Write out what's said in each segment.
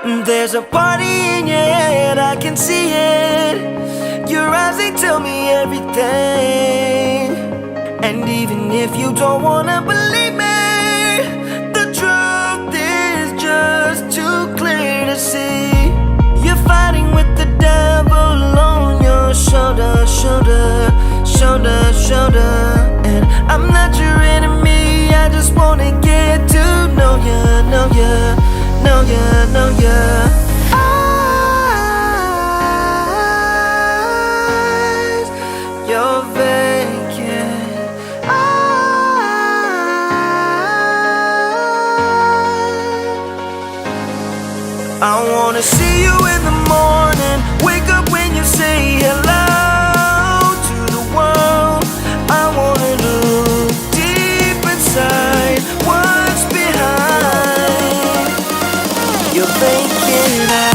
There's a party in your head, I can see it. Your eyes, they tell me everything. And even if you don't wanna believe me, the truth is just too clear to see. You're fighting with the devil on your shoulder, shoulder, shoulder, shoulder. And I'm not your enemy, I just wanna get to know ya, know ya, know ya, know ya. Eyes, you're vacant. I wanna see you in the morning, wake up when you say hello to the world. I wanna look deep inside what's behind your vacant eyes.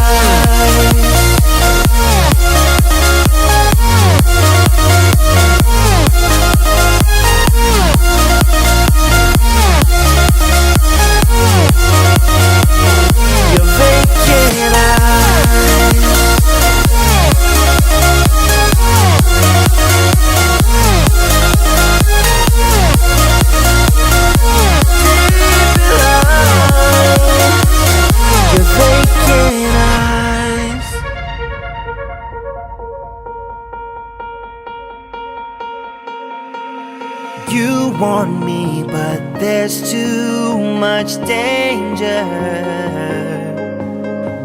You want me, but there's too much danger.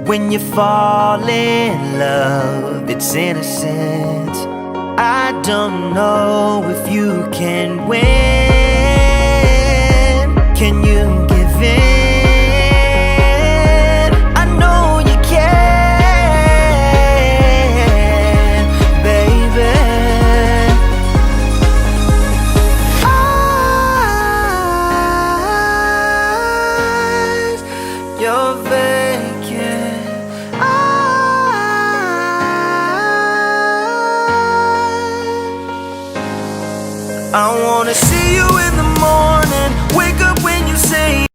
When you fall in love, it's innocent. I don't know if you can win. Can you give in? I know you can, baby. You're vacant. I wanna see you in the morning, wake up when you say.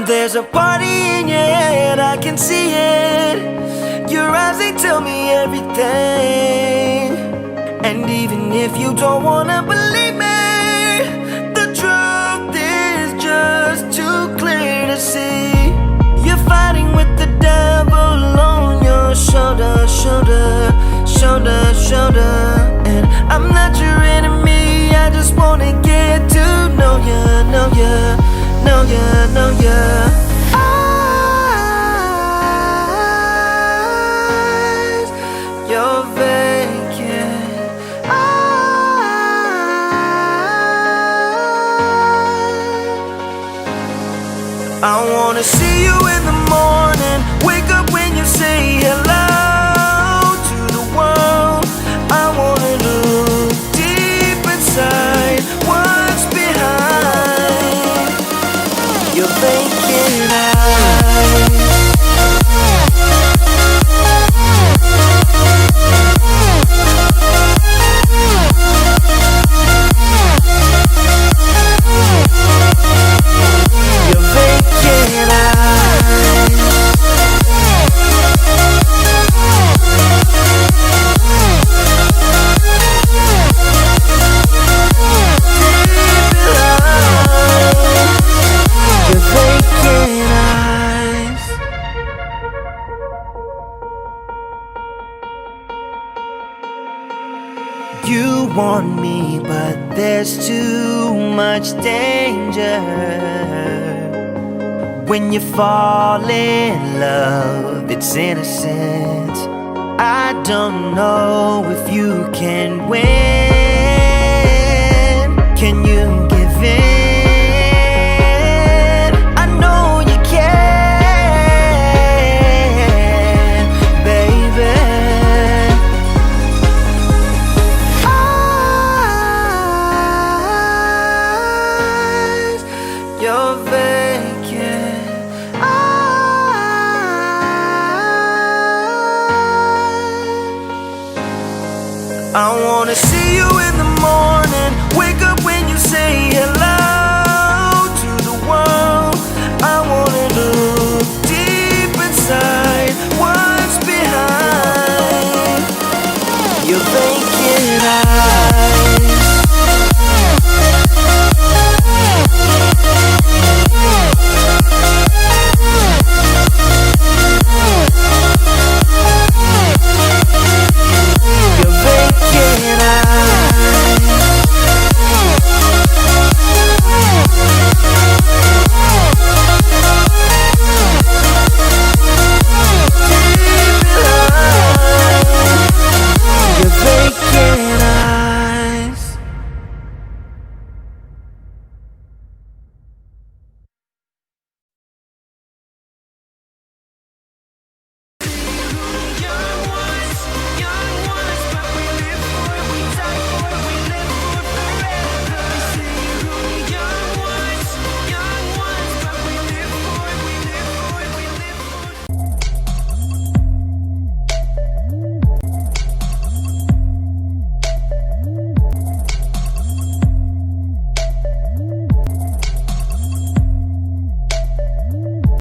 There's a party in your head, I can see it. Your eyes, they tell me everything. And even if you don't wanna believe me, the truth is just too clear to see. You're fighting with the devil on your shoulder, shoulder, shoulder, shoulder. And I'm not your enemy, I just wanna get to know ya, know ya, know ya, know ya. Eyes, you're vacant. I wanna see you in the morning, wake up when you say hello to the world. I wanna look deep inside what's behind your vacant eyes. You want me, but there's too much danger. When you fall in love, it's innocent. I don't know if you can win. Can you give in? I know you can, baby. Eyes, you're vacant. I wanna see you in the morning, wake up when you say